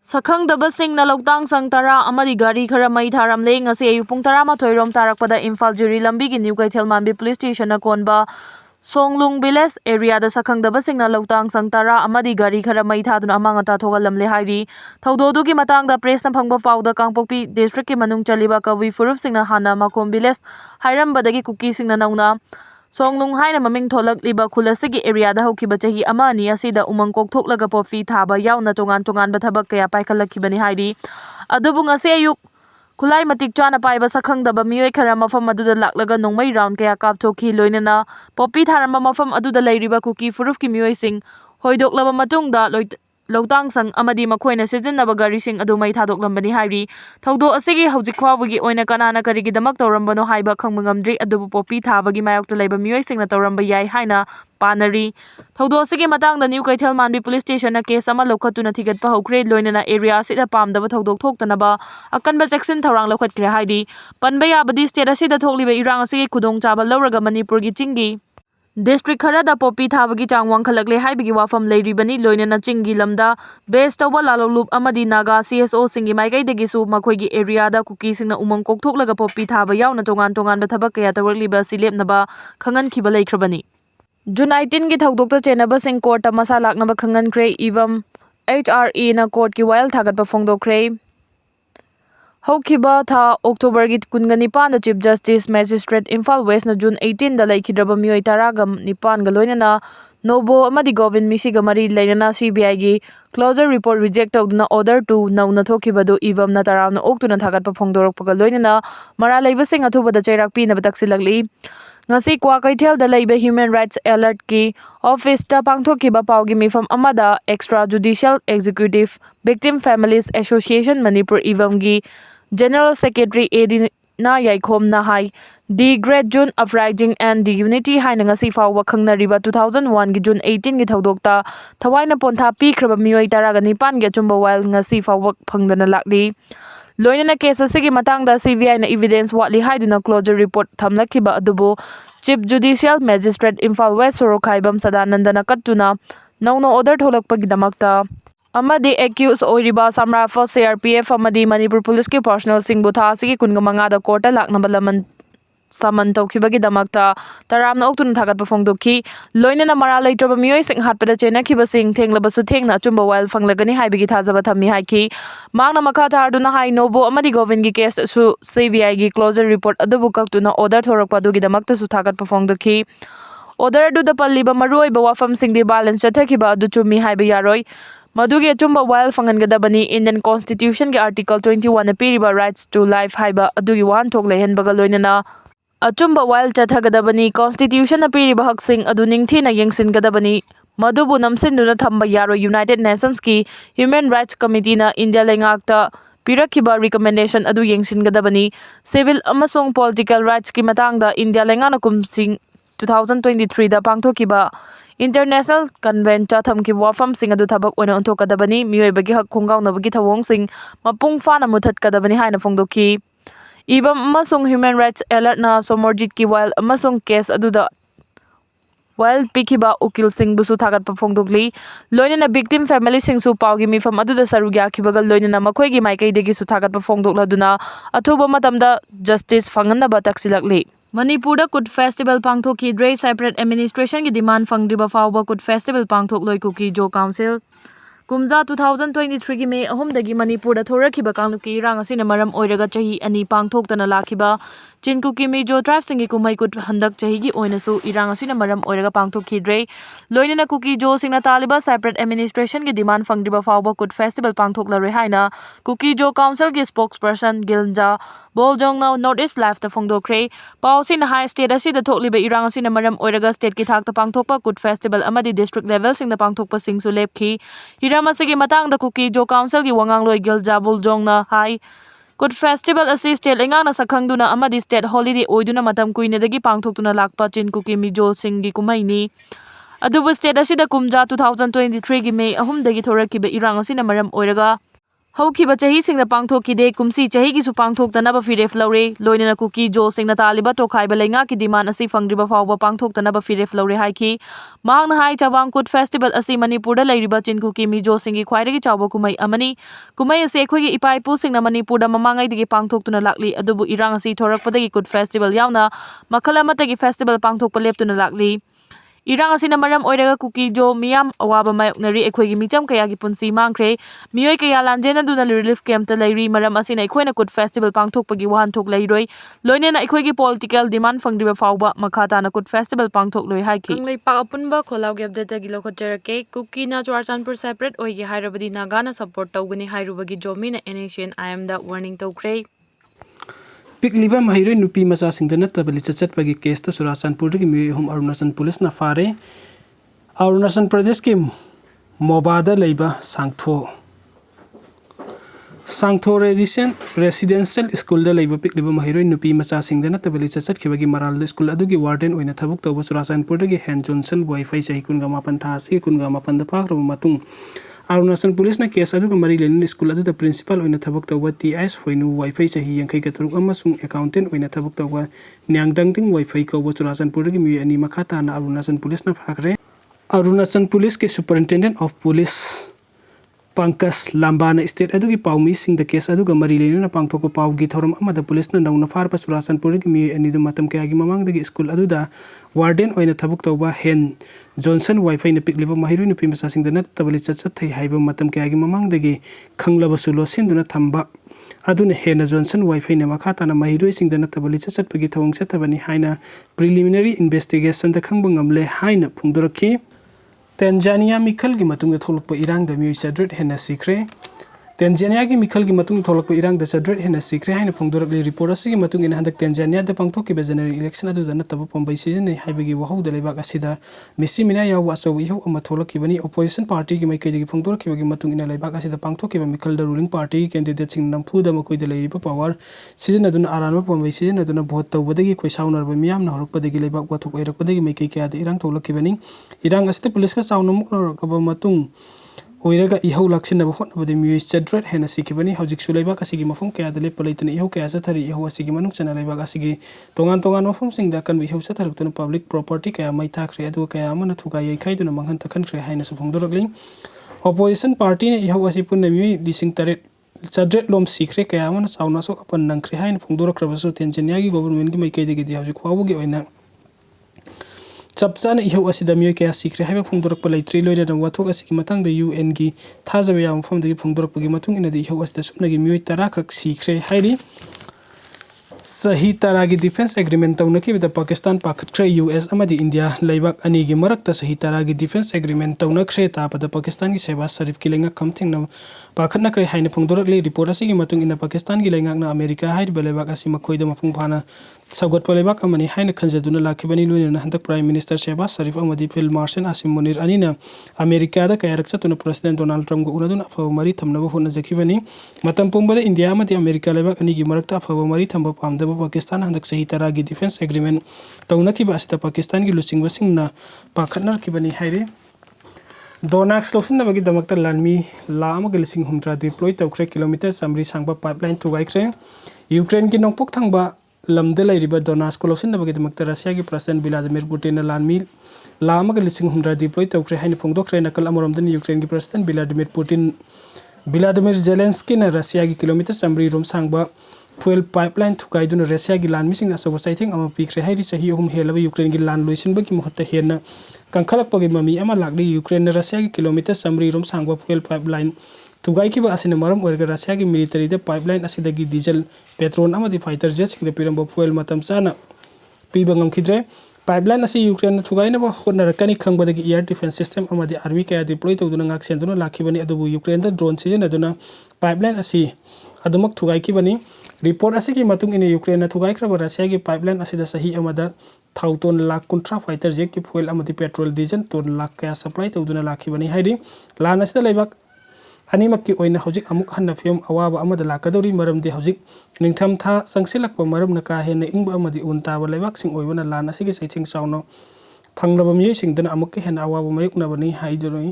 Sakhangdabasingna Lautang Sang Tara amadi gari khara mai tharamle ngasi ayu pung 12 rom tarakpada Imphal Jiri lambi gi New Kaithel Manbi Police Station Akanba Songlung Village area da Sakhangdabasingna Lautang Sang Tara amadi gari khara mai thaduna amanga ta thogalamle hairi thaudodu gi matangda press na phangba pawda Kangpokpi district ki manung chaliba kawi furup singna hana Makom Village hairambadagi Kuki singna nauna Songlung haina maming tholak liba khulasigi area da haukiba chahi ama ani asida umang kokthok pofi thaba yauna tongan bathabak kaya paikhalakibani hairi adubu ngase ayuk khulai matik chana paiba sakhangdaba Meeoi khara mafam aduda laklaga nongmai round kaya kapthokhi loinana popi tharamba mafam aduda leiriba Kuki furufki Meeoi sing hoidoklaba matungda Lautang Sang amadi makhoina sijinnaba gari sing adu mai thadoklambani hairi thaudo asigi hojik khwabagi oina kanana karigi damak tawrambano haiba khangmangamdri adubu popi thabagi mayokta leiba Meeoi singna tawramba yai haina panari thaudo asigi matangda New Kaithel Manbi Police Station na case ama lokhatuna thigatpa Houkhre loinana area asida pamdaba thaudok thoktanaba akanba jackson thawrang lokhatkre haidi panba yabadi state asida thokliba irang asigi khudong chaba lawraga Manipur gi chingi District Kharada popi thabagi chang wangkhalakle haibigi wafam leiribani loinana chingi lamda base tawba lalolup amadi Naga CSO singi maikai su makhoigi area da Kuki singna umang kokthok popi thaba yauna tongan bathabak kaya tawrliba silepnaba khangan khiba leikrabani June 18 gi thaudokta chenaba sing court masa laknaba khangan kre ivam HRE na court ki wild thagatpa fongdokre Houkiba tha October gi kungani da Chief Justice Magistrate Imphal West na June 18 da laikhidraba Meeoi taragam nipan ga loinana Nobo amadi Govin misiga mari leinana CBI gi closure report reject tawduna order to nauna thokibadu ivam na tarawna oktuna thagatpa phongdorokpaga loinana mara leibasing athubada chairakpi na bataksilakli ngasi kwa Kaithel da leiba Human Rights Alert ki office ta pangthokiba pawgi mifam amada extrajudicial executive victim families association Manipur ivam gi General Secretary Edina Yaikhom na hai the Great June Uprising and the Unity haina ngasi fawwa khangnariba 2001 gi June 18 gi thaudokta thawaina pontha pikraba Meeoi taraga nipan gi chumba while ngasi fawwa phangdana lakli loinana case asigi matangda CBI na evidence watli haiduna closure report thamlakhiba adubu Chief Judicial Magistrate Imphal West Sorokhaibam Sadanandana kattuna nauna order tholakpagidamakta amadi accused oiriba Samrafal CRPF amadi Manipur Police ki personnel singbu tha asigi kungamanga da court laknaba laman saman tawkhibagi damakta taramna oktuna thagatpa phongdokhi loinana mara leitraba Meeoi sing hatpada chena khiba sing thenglabasu thengna chumba while fanglagani haibigi thajaba thammi haiki mangna makha tarduna hai Nobo amadi Govin gi case su CBI gi closure report adubu kaktuna order thorakpa dugi damakta su thagatpa phongdokhi order adu da palliba maroi ba wafam singdi balance chathakiba adu chummi haiba yaroi Madugi achumba while fangangadabani Indian Constitution ki Article 21 apiriba rights to life haiba adugi wan thok lehenbaga loinana achumba while chathagadabani Constitution apiriba haksing adu ningthina yengsingadabani madubu namsinduna thamba yaro United Nations ki Human Rights Committee na India lengakta pirakhiba recommendation adu yengsingadabani civil amasung political rights ki matangda India lengana kumsing 2023 da pangthokiba International Convention thamki wafam sing adu thabak oina onthokadabani Meeoi bagi hak khongaunabagi thawong sing mapung fana muthatkadabani haina phongdokhi Ibam amasung Human Rights Alert na somorjit ki while amasung case aduda while pikiba ukil sing busu thagatpa phongdokli loinana victim family sing su pawgi mifam aduda sarugya khibaga loinana makhoigi maikai degi su thagatpa phongdokladuna athuba matamda justice fanganaba taksilakli Manipur Kut Festival Pangthokhi Dre Separate Administration ki demand fangdriba fawba Kut Festival Pangthok loi Kuki Jo Council Kumja 2023 gi May 3 dagi Manipur da thorakhiba kangluki irang asina maram oiraga chahi ani pangthoktana lakhiba Chin Kuki Mijo tribe singi kumai kut handak chahi gi oina su irang asina maram oiraga pangthokhi dre loinana Kuki Jo singna taliba separate administration gi demand fangdiba fawba Kut Festival pangthokla re haina Kuki Jo Council gi spokesperson Gilja Boljong na North East Life ta phongdokre paw sin high state asida thokliba irang asina maram oiraga state ki thakta pangthokpa Kut Festival amadi district level singna pangthokpa sing su lepki Hiramasi matangda Kuki Jo Council gi wangangloi Gilja Boljong na hai Kut Festival asi state engana sakhangduna amadi state holiday oiduna matam kuinedagi pangthoktuna lakpa Chin Kuki Mijo singi kumaini adubu state asida kumja 2023 gi May 3 dagi thorakiba irang asina maram oiraga हौखिबा चहीसिंगना पांगथोकिदे कुमसी चहीगिसु पांगथोक्तनबा फिरेफ लौरे लोइनना कुकी जो सिंगना तालिबा तोखाइबा लेंगा की डिमांड असी फंगद्रिबा फावबा पांगथोक्तनबा फिरेफ लौरे हाइखी मांगना हाई चावांग कुट फेस्टिवल असी मणिपुरदा लैरिबा चिनकुकी मिजो सिंगी ख्वाइदगी चावबा कुमई अमनी कुमई असी अखोइगी इपाइपु सिंगना मणिपुरदा ममांगैदगी पांगथोक्तुना लाक्ली अदुबु इरांग असी थोरकपदगी कुट फेस्टिवल यावना मखल अमतगी फेस्टिवल पांगथोक्पा लेप्तुना लाक्ली इरांग असिना मरम ओइरगा कुकी जो मियाम अवाबा मायोक्नरी अखोइगी मिचम कयागी पुंसी मांगख्रे मियोय कया लांजेना दुना रिलीफ कैंप लैरी मरम असिना अखोइना कुट फेस्टिवल पांगथोक्पगी वहानथोक लैरोय लोइनेना अखोइगी पॉलिटिकल डिमांड फंगद्रिबा फावबा मखाताना कुट festival पांगथोक्लोय हाइखि कंगलैपाक अपुनबा खोलावगी अपडेटगी लोखोचरके कुकीना Churachandpur separate ओइगे हाइरबदी नागाना support तौगनी हाइरुबगी जोमीना एनएशियन आईएमदा warning तौख्रे पिकलिबा महिरोय नुपी मचा सिंगदना तबली चचटपगी केसता चुरचानपुरदगी मियोय होम अरुणाचल पुलिसना फारे अरुणाचल प्रदेश के मोबादा लैबा सांगथो रेसिडेंशियल स्कूल दा लैबा पिकलिबा महिरोय नुपी मचा सिंगदना तबली चचटखिबगी मराल स्कूल अदुगी वार्डन ओइना थबुक तौबा चुरचानपुरदगी हेन जॉनसन वाईफाई चही कुनगा मापन थासी कुनगा मापन दा फाख्रबा मातुंग अरुणाचल पुलिस ने केस अदुगा मरी लेन स्कूल अदुदा प्रिंसिपल ओइना थबक तौबा टीएस होइनु वाईफाई चही यंखै गतरुक अमसुंग अकाउंटेंट ओइना थबक तौबा न्यांगदंगतिंग वाईफाई कौबा चुरचानपुरदगी मियोय अनि मखाताना अरुणाचल पुलिस ना फाखरे अरुणाचल पुलिस के सुपरिटेंडेंट ऑफ पुलिस पंकज लांबाना स्टेट अदुगी पाउमी सिंग द केस अदुगा मरी लेन पांगथोको पाउगी थोरम अमदा पुलिस ना नौना फारपा चुरचानपुरदगी मियोय अनि दु मतम कयागी ममांगदगी स्कूल अदुदा वार्डन ओइना थबक तौबा हेन जॉनसन वाईफाई न पिकलिबा महिरोय नुपी मचा सिंगदना तबली चचथै हाइबा मतम कयागी ममांगदगी खंगलबसु लोसिनदुना थंबा अदुना हेन जॉनसन वाईफाई न मखाताना महिरोय सिंगदना तबली चचटपगी थवंग चथबनी हाइना प्रिलिमिनरी इन्वेस्टिगेशन द खंगबा ngamle हाइना फुंगदरखि तेंजानिया मिखल की मतुंग थोलप इरांग द मियोय चद्रेट हेन सिखरे तेंजानिया की मिखल की मतुंग थोलप इरांग द चद्रेट हेन सिखरे हाइना फुंगदरखि रिपोर्ट असि की मतुंग इन हंदक तेंजानिया द पांगथोक के जनरल इलेक्शन अदु दना तब पंबै सीजन हाइबगी वहौ द लेबाक असिदा मिसी मिना याव असौ इहो अमा थोलकिबनी ओपोजिशन पार्टी की माइकैदगी फुंगदरखिबगी मतुंग इन लेबाक असिदा पांगथोक के मिखल द रूलिंग पार्टी की कैंडिडेट सिंग नमफु द मकोइ द लेरिबा पावर सीजन अदुना आरानबा पंबै सीजन अदुना भोट तौबदगी खोइसाउनरबा मियामना हरकपदगी लेबाक वाथोक ओइरकपदगी माइकै कया द इरांग थोलकिबनी इरांग असिदा पुलिस का चाउनमुक नरकबा मतुंग ओइरगा इहौ लाक्सिनबा होटनबदि मियोय चद्रेट हेन सिखिबनी हौजिक सुलैबाक असिगी मफम कया द लेप लैतन इहौ कया चथरि इहौ असिगी मनुक चना लैबाक असिगी तोंगान तोंगान मफम सिंग द कन इहौ चथरकतन पब्लिक प्रॉपर्टी कया मै थाख्रे अदु कया मन थुगा यैखाइदुना मंगन तखनख्रे हाइना सुफंगदरगली ऑपोजिशन पार्टी ने इहौ असि पुन मियोय लिसिंग तरेट चद्रेट लोम सिखरे कया मन चाउना सो अपन नंख्रे हाइना फुंगदरख्रबसो तेंजनियागी गवर्नमेंट की मैकैदगी हौजिक फावगी ओइना चपचान इहौ असिदा मियोय कया सिखरे हाइबा फुंगदरकपा लैत्रि लोइना वाथोक असिगी मतंग द यूएन की थाजबा या मफमदगी फुंगदरकपगी मतुंग इना द इहौ असिदा सुपनगी मियोय 10 खक सिखरे हाइरि सही तरह की डिफेंस एग्रीमेंट तौनखिबद पाकिस्तान पाखत्ख्रे यूएस अमदी इंडिया लैबाक अनि की मरक्ता सही तरह की डिफेंस एग्रीमेंट तौनख्रे तापद पाकिस्तान की शहबाज शरीफ की लेंगा खमथिंग पाखत्नख्रे हाइना फुंगदरकले रिपोर्ट असिगी मतुंग इन पाकिस्तान की लेंगाकना अमेरिका हाइरिबा लैबाक असि मखोइद मफुंग फाना सगोटपा लैबाक अमनि हाइना खंजदुना लाखिबनी लोइना हंतक प्राइम मिनिस्टर शहबाज शरीफ अमदी फील्ड मार्शल आसिम मुनीर अनिना अमेरिका दा कयारक चतुना प्रेसिडेंट डोनाल्ड ट्रम्प को उनदुना अफब मरी थमनबा होनजखिबनी मतम पुंबदा इंडिया अमदी अमेरिका लैबाक अनि की मरक्ता अफब मरी थमबा पामदबा पाकिस्तान हंदक सही तरह की डिफेंस एग्रीमेंट तौनखिबा असिदा पाकिस्तान की लुचिंगबसिंगना पाखत्नरखिबनी हाइरे दोनाक्स लौसिनबगी दमकता लानमी ला अमगा लिसिंग हुमद्रा deploy तौख्रे kilometre Chamari सांगबा pipeline थुगाइख्रे Ukraine की नोंपोक थांबा लमदे लैरिबा दोनाक्स को लौसिनबगी दमकता रशिया की प्रेसिडेंट व्लादिमीर पुतिन लानमी ला अमगा लिसिंग हुमद्रा डिप्लॉय तौख्रे हाइना फोंदोख्रे नकल अमरोमदन यूक्रेन की प्रेसिडेंट व्लादिमीर जेलेंस्की ने रशिया की किलोमीटर चामरी रोम सांगबा fuel pipeline thukaiduna Russia gi lan mising asobo saithing ama pikre hairi sahi ohum helaba Ukraine gi lan loisinba ki mohta hena kangkhalak pagi mami ama lagli Ukraine Russia gi kilometer samri rom sangba fuel pipeline thugai ki ba asina maram orga Russia gi military de pipeline asidagi diesel petrol ama di fighter jets ki piramba fuel matam chana pibangam khidre pipeline asi Ukraine thugai na ba honara kani khangbadagi air defense system ama di army kaya deploy tawduna ngak senduna lakhibani adubu Ukraine da drone season aduna pipeline asi adumak thugai ki bani report asi ki matung ine Ukraine na thugai kraba Russia gi pipeline asi da sahi amada thauton lakh kuntra fighter jet ki fuel amadi petrol diesel ton lakh kaya supply tawduna lakhi bani haidi lan asi da laibak animak ki oina hojik amuk hanna fiom awaba amada lakadori maram de hojik ningtham tha sangsilak pa maram na ka hena ingba amadi unta ba laibak sing oibana lan asi gi saithing sauno phanglaba mi sing dana amuk ke hena awaba mayuk na bani haidoroi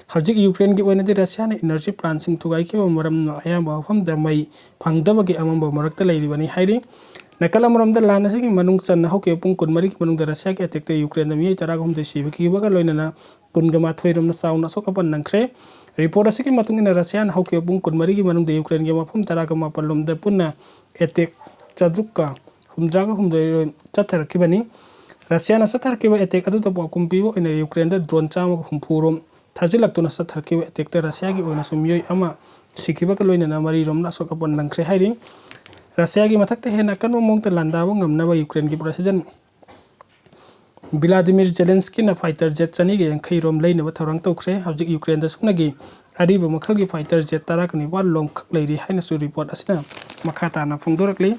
हजिक Ukraine की ओइनदि Russia ने energy plant सिंग थुगाई के मरम अयाम मफम the मई फंगदबगे अमंब मरक्ता लैरिबनी हाइरि नकल अमरम the लान असिगी मनुंग सन हौके पुंग कुनमरी की मनुंग द रशिया के अटैक यूक्रेन द मियोइ तरागुम द सिब की बगा लोइनना कुनगा माथोइ रमना साउना सोकपन नंखरे रिपोर्ट असिगी मतुंग इन रशिया न हौके पुंग कुनमरी की मनुंग द यूक्रेन के मफम तरागा मापल लोम द पुन्ना अटैक चद्रुका हुमद्रागा हुमदोइ चथरकिबनी रशिया न सथरकिब अटैक अदु द पाकुम पिबो इन यूक्रेन द ड्रोन चाम हुमफुरोम थाजिलक्तुना सथरकिब अटैक द रशिया की ओइना सुमियोइ अमा सिखिबका लोइनना मरी रोमना सोकपन नंखरे हाइरि रशिया की मथक हेन कन मोंग लांदाबो ngमनाबा यूक्रेन की प्रेसिडेंट व्लादिमीर जेलेंस्की न फाइटर जेट चनी के यांखै रोम लैनबा थौरंग तौखरे हजिक यूक्रेन द सुनगी अरिबो मखल की फाइटर जेट 19 लोंग खक लैरि हाइनसु रिपोर्ट असना मखा ताना फोंदोरकली।